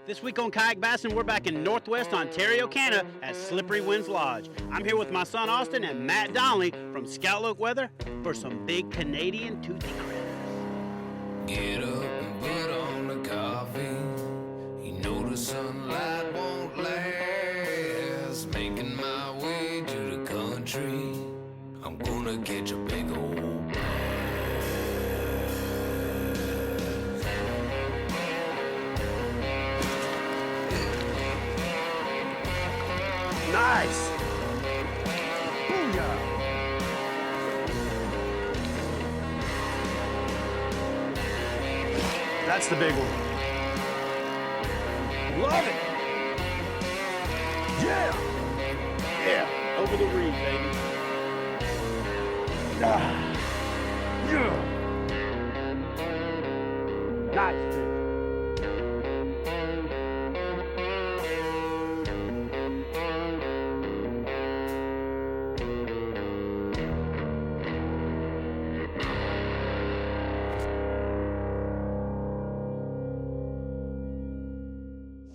This week on Kayak Bassin, we're back in Northwest Ontario, Canada at Slippery Winds Lodge. I'm here with my son Austin and Matt Donnelly from ScoutLook Weather for some big Canadian toothy critters. Get up and put on the coffee. You know the sunlight won't last. Making my way to the country. I'm gonna catch a big old Nice! Booyah! That's the big one. Love it! Yeah! Yeah! Over the reef, baby. Yeah! Nice fish.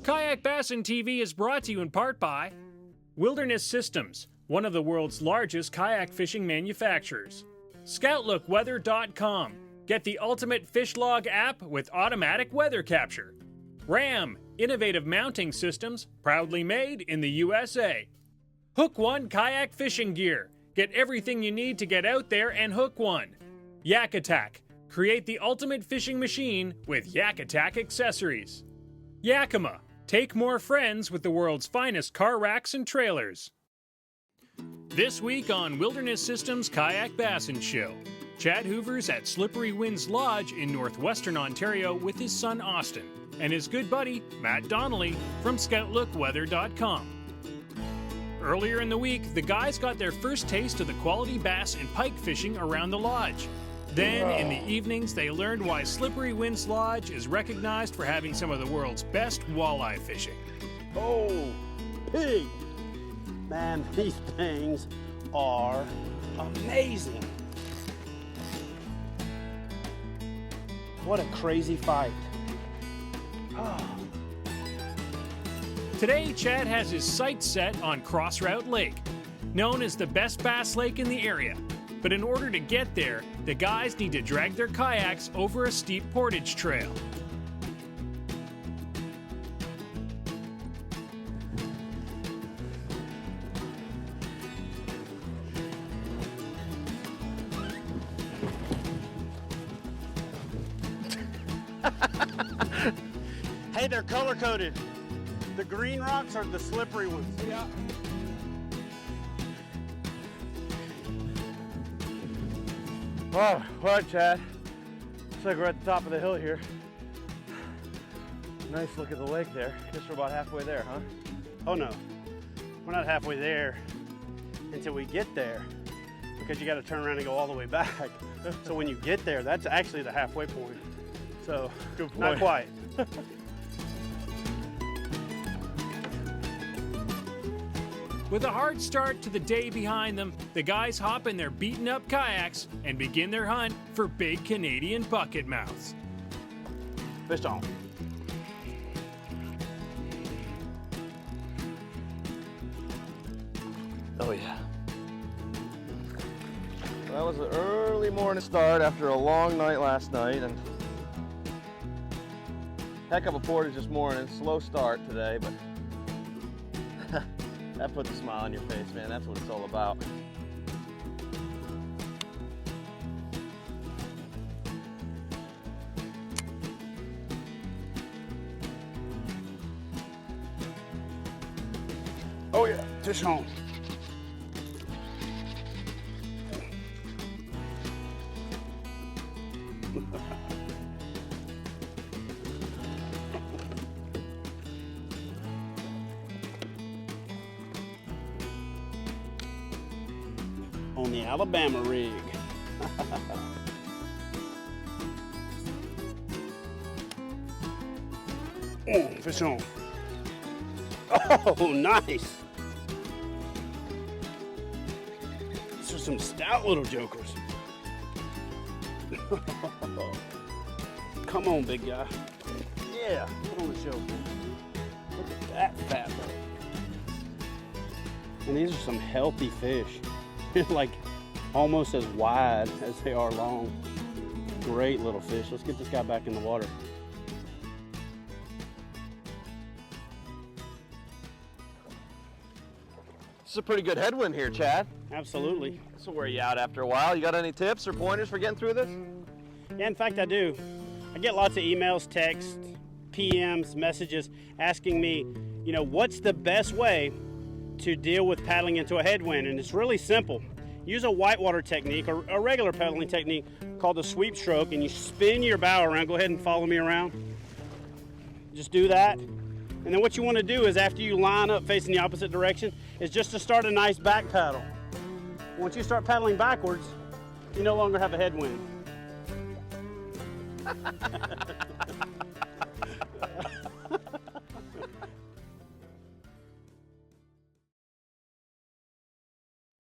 Kayak Bassin TV is brought to you in part by Wilderness Systems, one of the world's largest kayak fishing manufacturers. ScoutLookWeather.com. Get the ultimate fish log app with automatic weather capture. RAM, innovative mounting systems, proudly made in the USA. Hook One kayak fishing gear. Get everything you need to get out there and hook one. Yak Attack. Create the ultimate fishing machine with Yak Attack accessories. Yakima. Take more friends with the world's finest car racks and trailers. This week on Wilderness Systems Kayak Bassin Show, Chad Hoover's at Slippery Winds Lodge in northwestern Ontario with his son Austin and his good buddy Matt Donnelly from ScoutLookWeather.com. Earlier in the week, the guys got their first taste of the quality bass and pike fishing around the lodge. Then, in the evenings, they learned why Slippery Winds Lodge is recognized for having some of the world's best walleye fishing. Oh, pig! Man, these things are amazing. What a crazy fight. Oh. Today, Chad has his sights set on Crossroute Lake, known as the best bass lake in the area. But in order to get there, the guys need to drag their kayaks over a steep portage trail. Hey, they're color-coded. The green rocks are the slippery ones. Yeah. Oh, all right, Chad. Looks like we're at the top of the hill here. Nice look at the lake there. Guess we're about halfway there, huh? Oh no, we're not halfway there until we get there, because you got to turn around and go all the way back. So when you get there, that's actually the halfway point. So Good point. not quite. With a hard start to the day behind them, the guys hop in their beaten up kayaks and begin their hunt for big Canadian bucket mouths. Fish on. Oh, yeah. That was an early morning start after a long night last night, and heck of a portage this morning. Slow start today, but that puts a smile on your face, man. That's what it's all about. Oh yeah, fish on. On the Alabama rig. Oh, fish on. Oh, nice. These are some stout little jokers. Come on, big guy. Yeah, put on the show. that fat boy. And these are some healthy fish. Like almost as wide as they are long. Great little fish. Let's get this guy back in the water. It's a pretty good headwind here, Chad. Absolutely. This will wear you out after a while. You got any tips or pointers for getting through this? Yeah, in fact, I do. I get lots of emails, texts, PMs, messages asking me, what's the best way to deal with paddling into a headwind? And it's really simple. Use a whitewater technique or a regular paddling technique called the sweep stroke, and you spin your bow around. Go ahead and follow me around. Just do that. And then what you want to do is after you line up facing the opposite direction is just to start a nice back paddle. Once you start paddling backwards, you no longer have a headwind.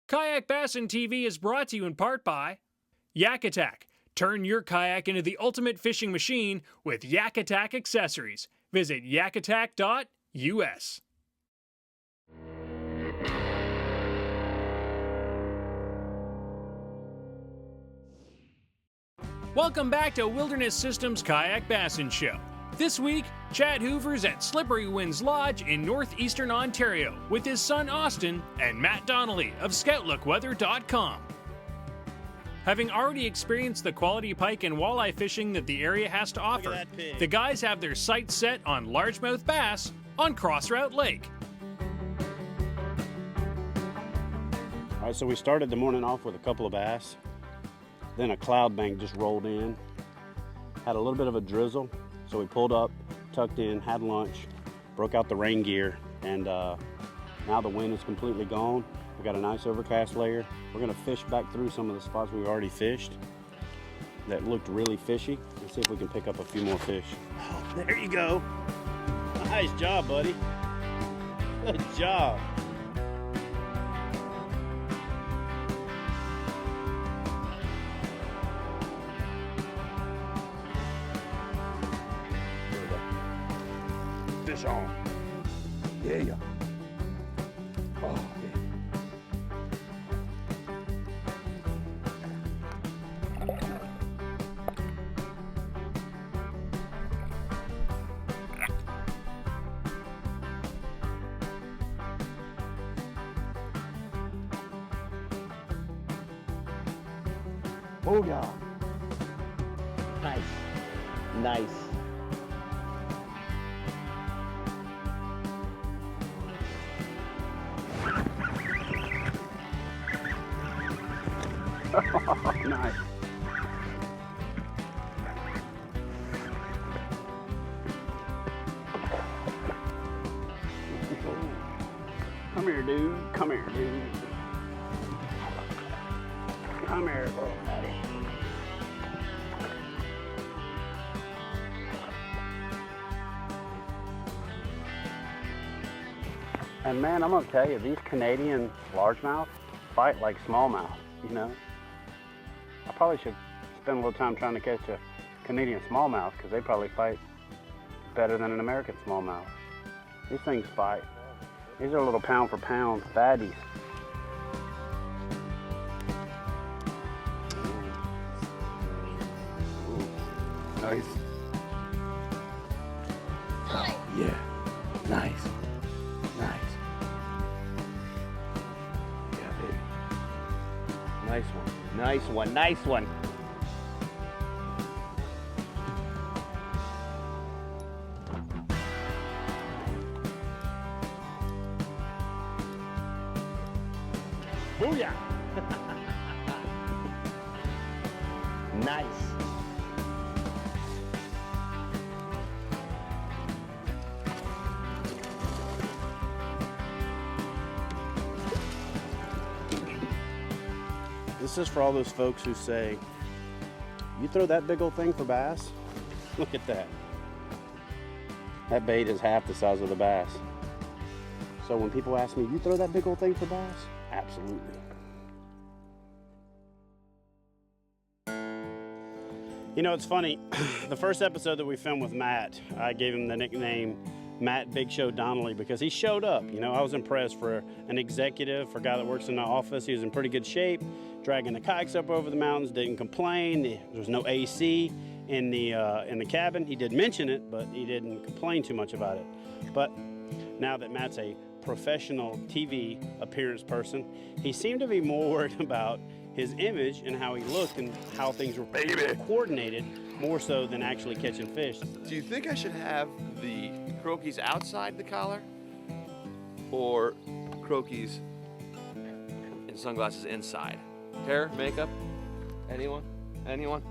Kayak Bassin TV is brought to you in part by Yak Attack. Turn your kayak into the ultimate fishing machine with Yak Attack accessories. Visit yakattack.us. Welcome back to Wilderness Systems Kayak Bassin Show. This week, Chad Hoover's at Slippery Winds Lodge in northeastern Ontario with his son Austin and Matt Donnelly of ScoutLookWeather.com. Having already experienced the quality pike and walleye fishing that the area has to offer, the guys have their sights set on largemouth bass on Crossroute Lake. All right, so we started the morning off with a couple of bass. Then a cloud bank just rolled in. Had a little bit of a drizzle, so we pulled up, tucked in, had lunch, broke out the rain gear, and now the wind is completely gone. We got a nice overcast layer. We're gonna fish back through some of the spots we've already fished that looked really fishy and see if we can pick up a few more fish. Oh, there you go. Nice job, buddy. Good job. Fish on. Yeah. Oh, yeah. Oh yeah. Nice. Nice. Come here, dude. Come here, dude. Come here, little buddy. And man, I'm gonna tell you, these Canadian largemouth fight like smallmouth, I probably should spend a little time trying to catch a Canadian smallmouth because they probably fight better than an American smallmouth. These things fight. These are little pound for pound fatties. Ooh. Nice. Yeah. Nice. Yeah, baby. Nice one. Booyah! Nice. This is for all those folks who say, you throw that big old thing for bass? Look at that. That bait is half the size of the bass. So when people ask me, you throw that big old thing for bass? Absolutely. It's funny. The first episode that we filmed with Matt, I gave him the nickname Matt Big Show Donnelly because he showed up. You know, I was impressed for an executive, for a guy that works in the office. He was in pretty good shape, dragging the kayaks up over the mountains, didn't complain. There was no AC in the cabin. He did mention it, but he didn't complain too much about it. But now that Matt's a professional TV appearance person, he seemed to be more worried about his image and how he looked and how things were coordinated more so than actually catching fish. Do you think I should have the croakies outside the collar or croakies and sunglasses inside? Hair, makeup? Anyone? Anyone?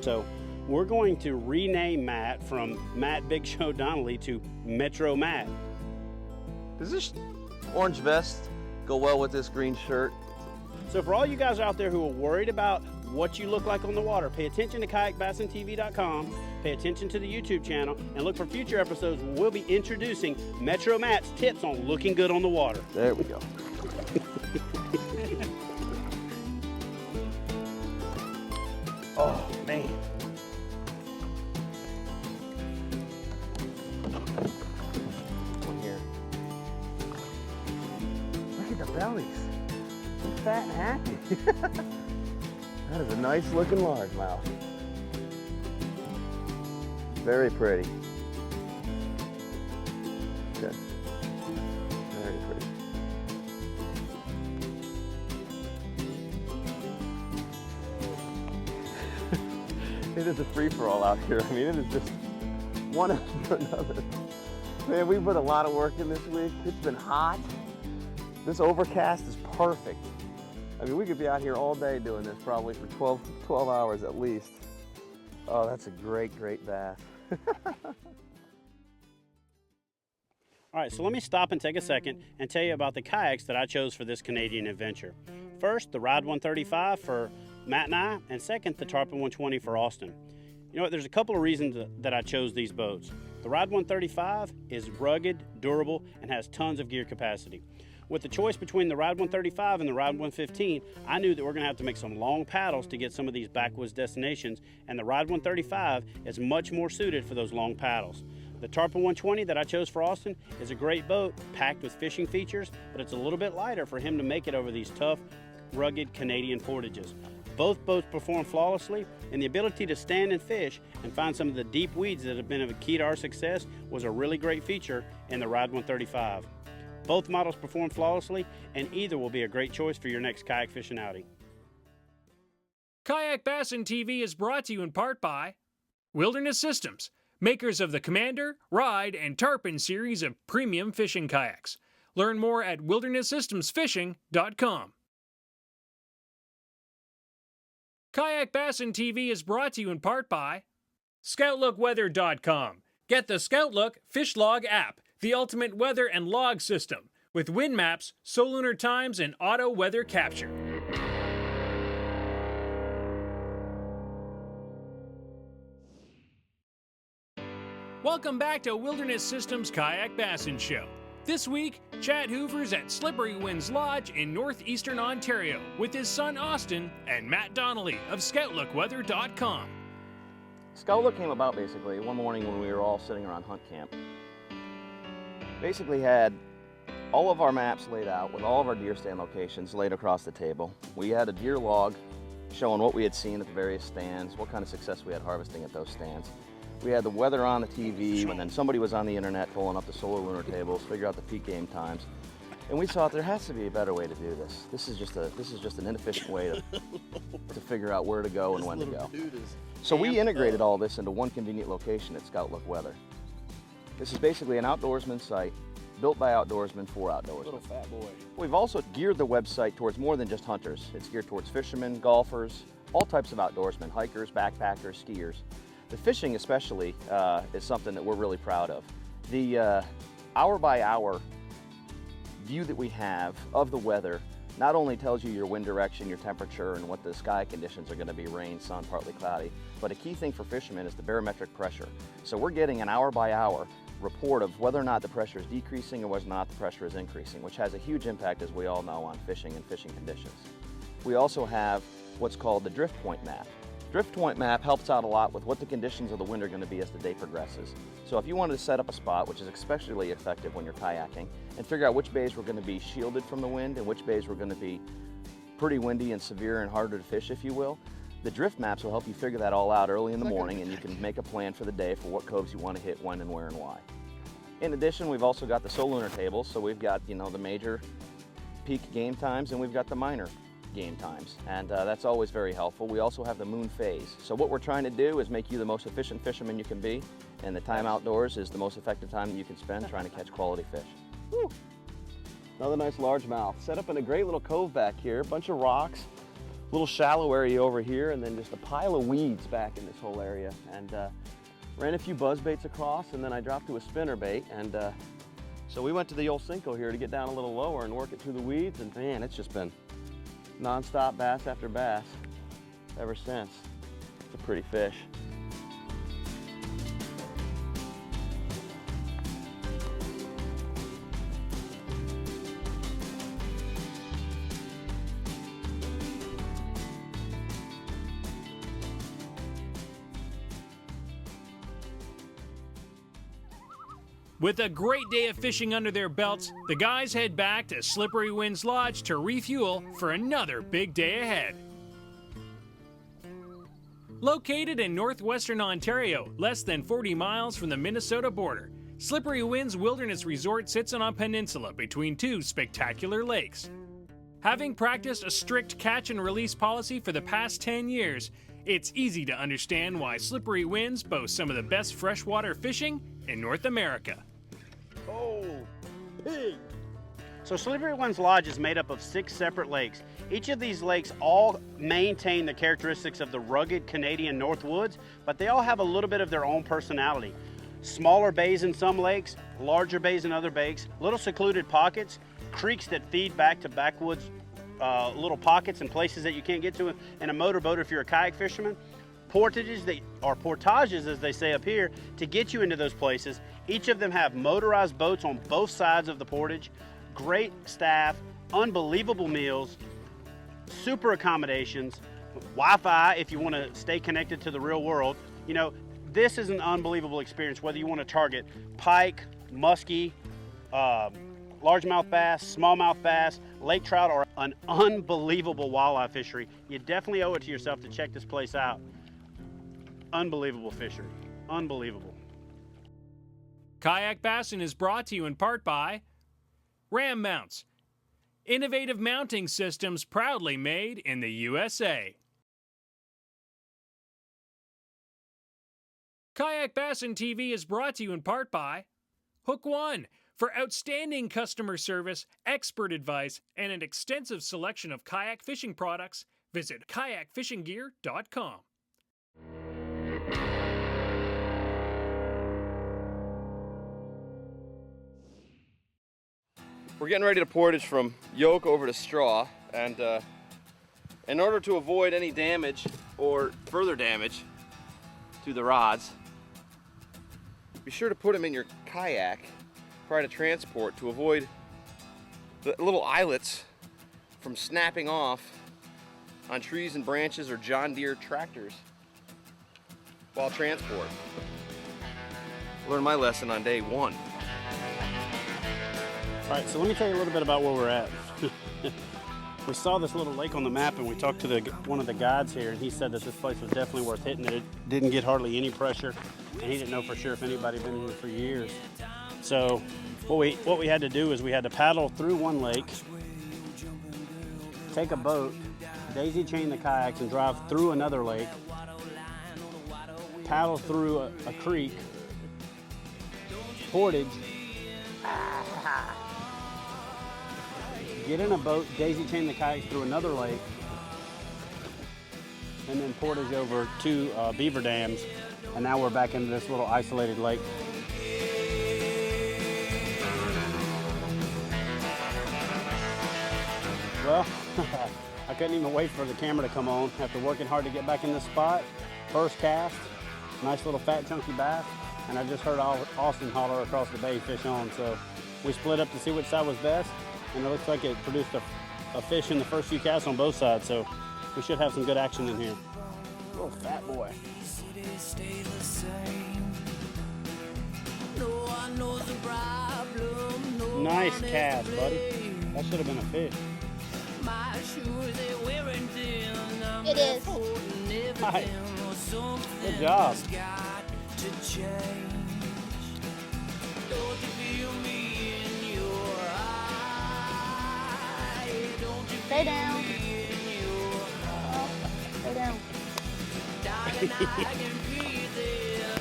So we're going to rename Matt from Matt Big Show Donnelly to Metro Matt. Does this orange vest go well with this green shirt? So for all you guys out there who are worried about what you look like on the water, pay attention to KayakBassinTV.com, pay attention to the YouTube channel, and look for future episodes where we'll be introducing Metro Matt's tips on looking good on the water. There we go. Oh, man. One here. Look at the bellies. They're fat and happy. That is a nice looking largemouth. Very pretty. Good. Very pretty. It is a free-for-all out here. I mean, it is just one after another. Man, we put a lot of work in this week. It's been hot. This overcast is perfect. I mean, we could be out here all day doing this probably for 12 hours at least. Oh, that's a great, great bath. All right, so let me stop and take a second and tell you about the kayaks that I chose for this Canadian adventure. First, the Ride 135 for Matt and I, and second, the Tarpon 120 for Austin. You know what, there's a couple of reasons that I chose these boats. The Ride 135 is rugged, durable, and has tons of gear capacity. With the choice between the Ride 135 and the Ride 115, I knew that we're going to have to make some long paddles to get some of these backwoods destinations, and the Ride 135 is much more suited for those long paddles. The Tarpon 120 that I chose for Austin is a great boat, packed with fishing features, but it's a little bit lighter for him to make it over these tough, rugged Canadian portages. Both boats perform flawlessly, and the ability to stand and fish and find some of the deep weeds that have been a key to our success was a really great feature in the Ride 135. Both models perform flawlessly, and either will be a great choice for your next kayak fishing outing. Kayak Bassin TV is brought to you in part by Wilderness Systems, makers of the Commander, Ride, and Tarpon series of premium fishing kayaks. Learn more at wildernesssystemsfishing.com. Kayak Bassin TV is brought to you in part by ScoutLookWeather.com. Get the ScoutLook Fish Log app, the ultimate weather and log system, with wind maps, solunar times, and auto weather capture. Welcome back to Wilderness Systems Kayak Bassin Show. This week, Chad Hoover's at Slippery Winds Lodge in northeastern Ontario with his son Austin and Matt Donnelly of ScoutLookWeather.com. ScoutLook came about basically one morning when we were all sitting around hunt camp. Basically had all of our maps laid out with all of our deer stand locations laid across the table. We had a deer log showing what we had seen at the various stands, what kind of success we had harvesting at those stands. We had the weather on the TV, and then somebody was on the internet pulling up the solar lunar tables, figure out the peak game times. And we thought there has to be a better way to do this. This is just an inefficient way to figure out where to go and when to go. So we integrated all this into one convenient location at ScoutLook Weather. This is basically an outdoorsman site, built by outdoorsmen for outdoorsmen. Little fat boy. We've also geared the website towards more than just hunters. It's geared towards fishermen, golfers, all types of outdoorsmen, hikers, backpackers, skiers. The fishing especially is something that we're really proud of. The hour-by-hour view that we have of the weather not only tells you your wind direction, your temperature, and what the sky conditions are going to be, rain, sun, partly cloudy, but a key thing for fishermen is the barometric pressure. So we're getting an hour-by-hour report of whether or not the pressure is decreasing or whether or not the pressure is increasing, which has a huge impact, as we all know, on fishing and fishing conditions. We also have what's called the drift point map. Drift point map helps out a lot with what the conditions of the wind are going to be as the day progresses. So if you wanted to set up a spot, which is especially effective when you're kayaking, and figure out which bays were going to be shielded from the wind and which bays were going to be pretty windy and severe and harder to fish, if you will, the drift maps will help you figure that all out early in the morning, and you can make a plan for the day for what coves you want to hit, when and where and why. In addition, we've also got the solunar tables, so we've got, you know, the major peak game times and we've got the minor game times, and that's always very helpful. We also have the moon phase. So what we're trying to do is make you the most efficient fisherman you can be, and the time outdoors is the most effective time that you can spend trying to catch quality fish. Woo. Another nice largemouth. Set up in a great little cove back here, a bunch of rocks, little shallow area over here, and then just a pile of weeds back in this whole area. And ran a few buzz baits across, and then I dropped to a spinner bait, and so we went to the old Cinco here to get down a little lower and work it through the weeds, and man, it's just been non-stop bass after bass ever since. It's a pretty fish. With a great day of fishing under their belts, the guys head back to Slippery Winds Lodge to refuel for another big day ahead. Located in northwestern Ontario, less than 40 miles from the Minnesota border, Slippery Winds Wilderness Resort sits on a peninsula between two spectacular lakes. Having practiced a strict catch and release policy for the past 10 years, it's easy to understand why Slippery Winds boasts some of the best freshwater fishing in North America. Oh, pig! So Slippery Winds Lodge is made up of 6 separate lakes. Each of these lakes all maintain the characteristics of the rugged Canadian North Woods, but they all have a little bit of their own personality. Smaller bays in some lakes, larger bays in other lakes, little secluded pockets, creeks that feed back to backwoods little pockets and places that you can't get to in a motorboat if you're a kayak fisherman. Portages, portages as they say up here, to get you into those places. Each of them have motorized boats on both sides of the portage, great staff, unbelievable meals, super accommodations, Wi-Fi if you want to stay connected to the real world. You know, this is an unbelievable experience, whether you want to target pike, muskie, largemouth bass, smallmouth bass, lake trout, or an unbelievable walleye fishery. You definitely owe it to yourself to check this place out. Unbelievable fishery, unbelievable. Kayak Bassin is brought to you in part by Ram Mounts, innovative mounting systems proudly made in the USA. Kayak Bassin TV is brought to you in part by Hook One. For outstanding customer service, expert advice, and an extensive selection of kayak fishing products, visit kayakfishinggear.com. We're getting ready to portage from yoke over to straw, and in order to avoid any damage or further damage to the rods, be sure to put them in your kayak prior to transport to avoid the little eyelets from snapping off on trees and branches or John Deere tractors while transport. Learned my lesson on day 1. All right, so let me tell you a little bit about where we're at. We saw this little lake on the map, and we talked to one of the guides here, and he said that this place was definitely worth hitting. It didn't get hardly any pressure, and he didn't know for sure if anybody had been here for years. So what we had to do is we had to paddle through one lake, take a boat, daisy chain the kayaks, and drive through another lake, paddle through a creek, portage, get in a boat, daisy chain the kayaks through another lake, and then portage over 2 beaver dams, and now we're back into this little isolated lake. Well, I couldn't even wait for the camera to come on after working hard to get back in this spot. First cast, nice little fat chunky bass, and I just heard Austin holler across the bay, fish on. So we split up to see which side was best, and it looks like it produced a fish in the first few casts on both sides, so we should have some good action in here. Little fat boy. Nice cast, buddy. That should have been a fish. It is. Nice. Good job. Stay down. Oh, stay down.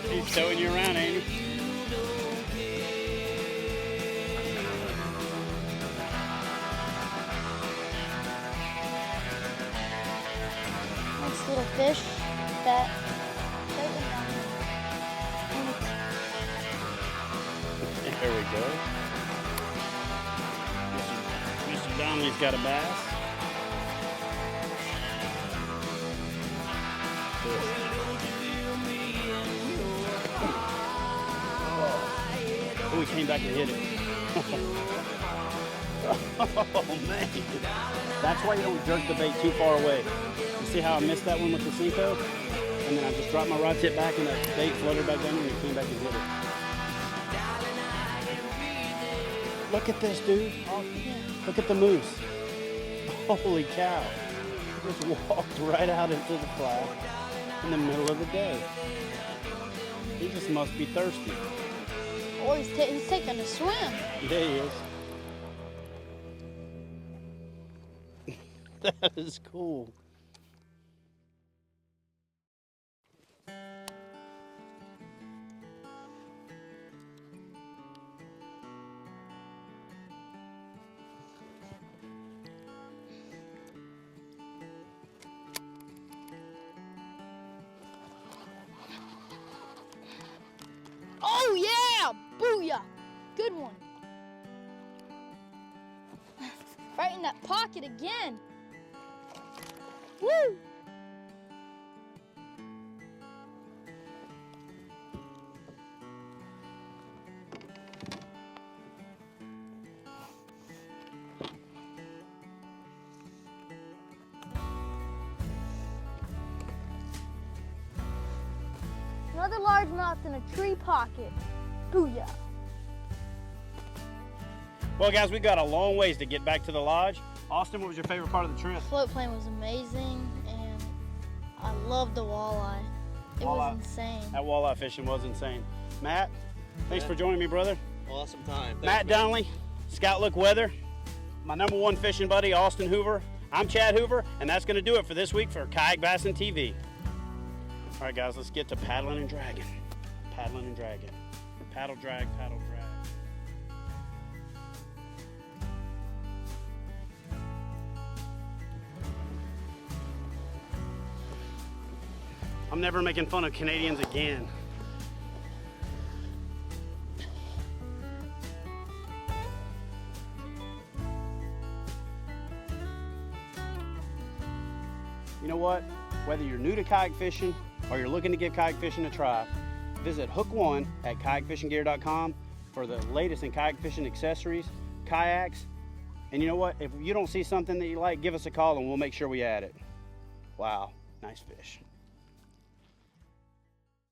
He's towing you around, ain't he? Nice little fish that There we go. Mr. Donnelly's got a bass. Oh, he came back and hit it. Oh, man. That's why you don't jerk the bait too far away. You see how I missed that one with the Cinco? And then I just dropped my rod tip back and that bait floated back down and it came back and hit it. Look at this, dude. Look at the moose. Holy cow. He just walked right out into the flat in the middle of the day. He just must be thirsty. Oh, he's taking a swim. Yeah, he is. That is cool. Oh yeah! Booyah! Good one. Right in that pocket again. Woo! Another largemouth in a tree pocket. Booyah. Well, guys, we got a long ways to get back to the lodge. Austin, what was your favorite part of the trip? Float plane was amazing, and I loved the walleye. It was insane. That walleye fishing was insane. Matt, thanks for joining me, brother. Awesome time. Matt Donnelly, ScoutLook Weather, my #1 fishing buddy, Austin Hoover. I'm Chad Hoover, and that's going to do it for this week for Kayak Bassin TV. All right, guys, let's get to paddling and dragging. Paddling and dragging. Paddle, drag, paddle, drag. I'm never making fun of Canadians again. You know what? Whether you're new to kayak fishing or you're looking to give kayak fishing a try, visit Hook One at kayakfishinggear.com for the latest in kayak fishing accessories, kayaks, and you know what? If you don't see something that you like, give us a call and we'll make sure we add it. Wow, nice fish.